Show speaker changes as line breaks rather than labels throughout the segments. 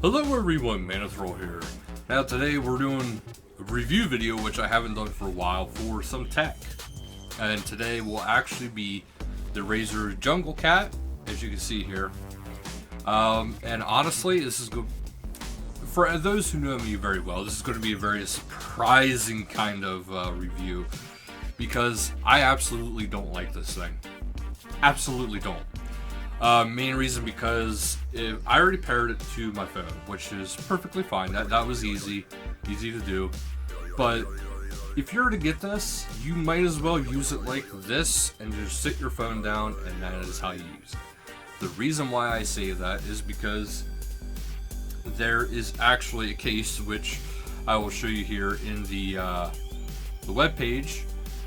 Hello everyone, Manithral here. Now today we're doing a review video which I haven't done for a while for some tech. And today will actually be the Razer Junglecat, as you can see here. And honestly, this is good. For those who know me very well, this is going to be a very surprising kind of review. Because I absolutely don't like this thing. Absolutely don't. Main reason because I already paired it to my phone, which is perfectly fine. That was easy to do. But if you're to get this, you might as well use it like this and just sit your phone down, and that is how you use it. The reason why I say that is because there is actually a case which I will show you here in the web page.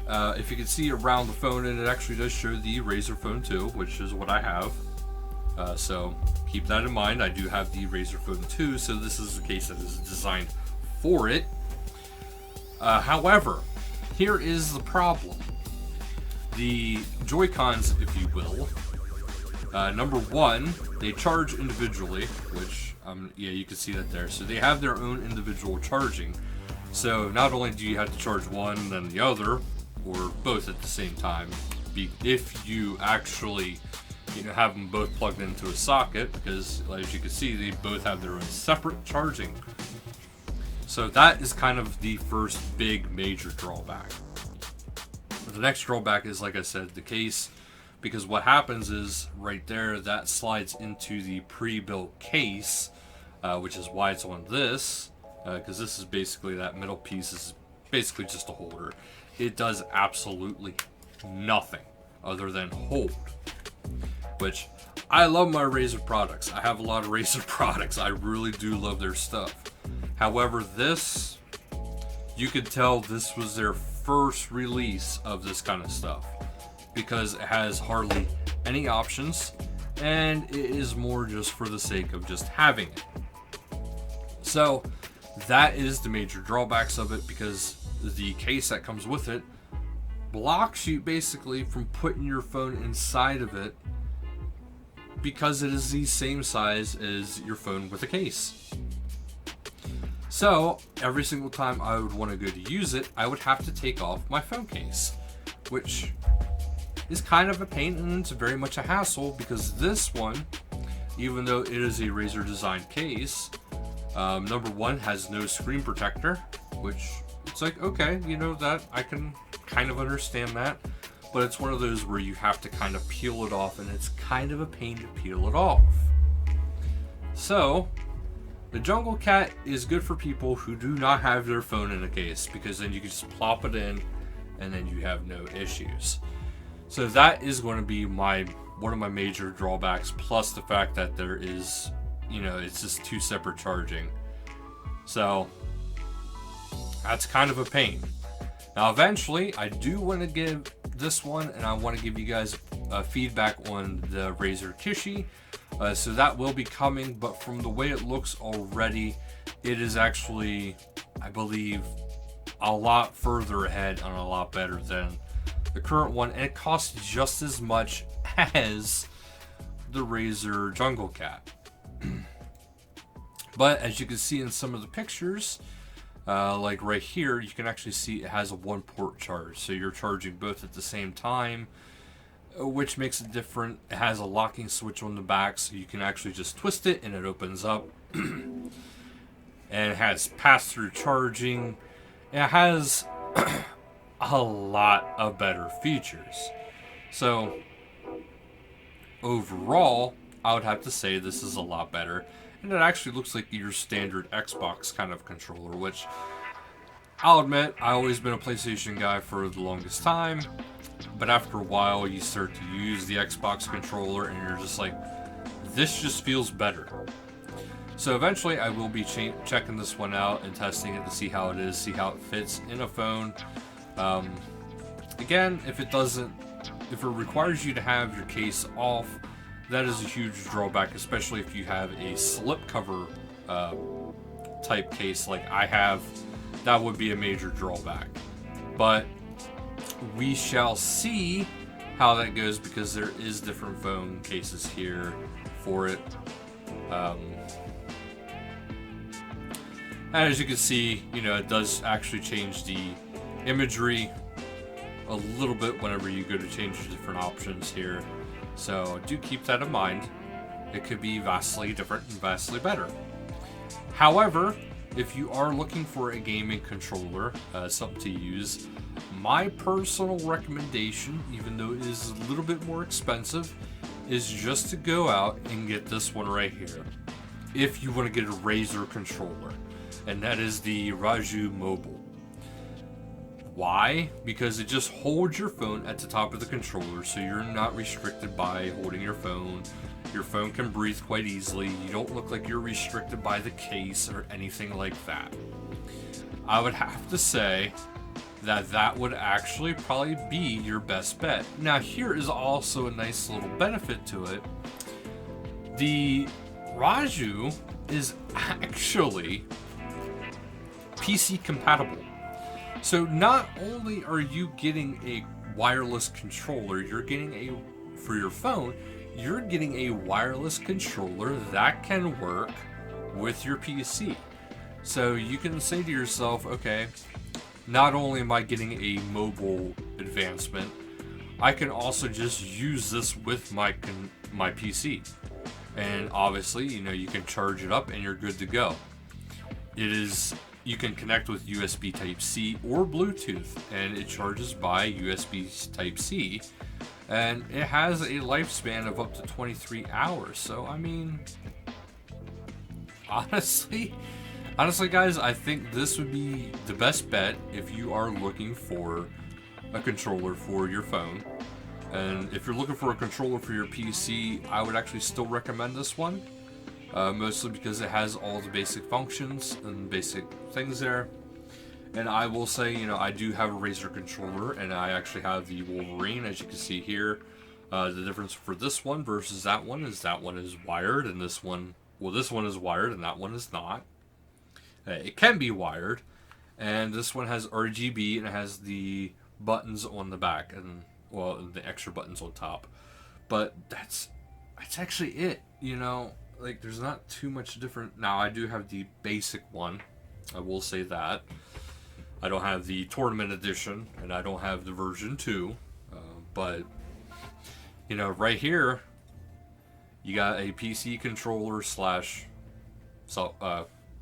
If you can see around the phone, and it actually does show the Razer Phone 2, which is what I have. So keep that in mind. I do have the Razer Phone 2, so this is a case that is designed for it. However, here is the problem. The Joy-Cons, if you will, number one, they charge individually, which, yeah, you can see that there. So they have their own individual charging. So not only do you have to charge one, then the other, or both at the same time, if you actually have them both plugged into a socket, because as you can see, they both have their own separate charging. So that is kind of the first big major drawback. The next drawback is, like I said, the case, because what happens is right there, that slides into the pre-built case, which is why it's on this, because this is basically that middle piece is basically just a holder. It does absolutely nothing other than hold, which I love my Razer products. I have a lot of Razer products. I really do love their stuff. However, this, you could tell this was their first release of this kind of stuff, because it has hardly any options, and it is more just for the sake of just having it. So that is the major drawbacks of it, because the case that comes with it blocks you basically from putting your phone inside of it, because it is the same size as your phone with a case. So every single time I would want to go to use it, I would have to take off my phone case, which is kind of a pain, and it's very much a hassle, because this one, even though it is a Razer designed case, number one, has no screen protector, which it's like, okay, that I can kind of understand that, but it's one of those where you have to kind of peel it off, and it's kind of a pain to peel it off. So the Junglecat is good for people who do not have their phone in a case, because then you can just plop it in and then you have no issues. So that is going to be one of my major drawbacks, plus the fact that there is, it's just two separate charging. So that's kind of a pain. Now eventually I do want to give this one, and I want to give you guys feedback on the Razer Kishi. So that will be coming, but from the way it looks already, it is actually, I believe, a lot further ahead and a lot better than the current one, and it costs just as much as the Razer Junglecat. But as you can see in some of the pictures, like right here, you can actually see it has a one-port charge, so you're charging both at the same time, which makes it different. It has a locking switch on the back, so you can actually just twist it and it opens up. And it has pass-through charging. It has a lot of better features. So overall, I would have to say this is a lot better. And it actually looks like your standard Xbox kind of controller, which I'll admit, I've always been a PlayStation guy for the longest time. But after a while, you start to use the Xbox controller, and you're just like, this just feels better. So eventually, I will be checking this one out and testing it to see how it is, see how it fits in a phone. Again, if it requires you to have your case off, that is a huge drawback, especially if you have a slipcover type case like I have. That would be a major drawback. But we shall see how that goes, because there is different phone cases here for it. And as you can see, you know, it does actually change the imagery a little bit whenever you go to change the different options here. So do keep that in mind. It could be vastly different and vastly better. However, if you are looking for a gaming controller, something to use, my personal recommendation, even though it is a little bit more expensive, is just to go out and get this one right here. If you want to get a Razer controller, and that is the Razer Mobile. Why? Because it just holds your phone at the top of the controller, so you're not restricted by holding your phone. Your phone can breathe quite easily. You don't look like you're restricted by the case or anything like that. I would have to say that that would actually probably be your best bet. Now, here is also a nice little benefit to it. The Razer is actually PC compatible. So not only are you getting a wireless controller, you're getting for your phone, you're getting a wireless controller that can work with your PC. So you can say to yourself, okay, not only am I getting a mobile advancement, I can also just use this with my PC. And obviously, you know, you can charge it up and you're good to go. You can connect with USB Type-C or Bluetooth, and it charges by USB Type-C, and it has a lifespan of up to 23 hours. So, I mean, honestly guys, I think this would be the best bet if you are looking for a controller for your phone. And if you're looking for a controller for your PC, I would actually still recommend this one. Mostly because it has all the basic functions and basic things there. And I will say, you know, I do have a Razer controller, and I actually have the Wolverine, as you can see here. The difference for this one versus that one is wired, and this one is wired and that one is not. It can be wired, and this one has RGB, and it has the buttons on the back, and, well, the extra buttons on top. But that's actually it, you know. Like, there's not too much different. Now, I do have the basic one. I will say that. I don't have the tournament edition, and I don't have the version 2. But, you know, right here, you got a PC controller slash,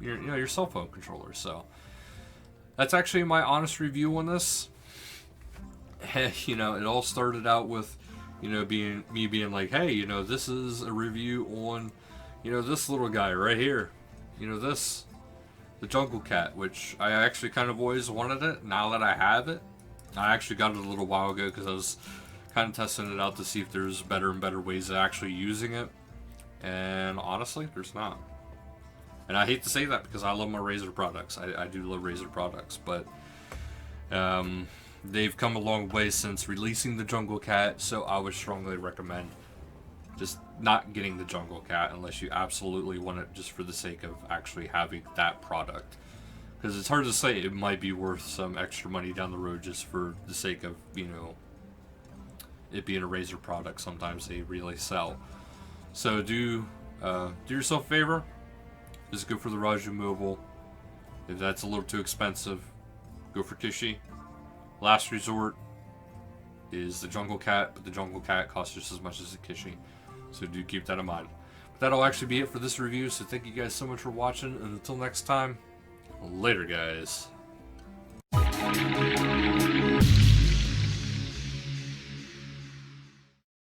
your cell phone controller. So, that's actually my honest review on this. You know, it all started out with, you know, me being like, hey, you know, this is a review on, you know, this little guy right here. You know, the Junglecat, which I actually kind of always wanted it. Now that I have it, I actually got it a little while ago because I was kind of testing it out to see if there's better and better ways of actually using it. And honestly, there's not. And I hate to say that because I love my Razer products. I do love Razer products, but they've come a long way since releasing the Junglecat, so I would strongly recommend just not getting the Junglecat unless you absolutely want it just for the sake of actually having that product. Because it's hard to say, it might be worth some extra money down the road just for the sake of, you know, it being a Razer product. Sometimes they really sell. So do yourself a favor. Just go for the Razer Mobile. If that's a little too expensive, go for Kishi. Last resort is the Junglecat, but the Junglecat costs just as much as the Kishi. So do keep that in mind. But that'll actually be it for this review, so thank you guys so much for watching, and until next time, later guys.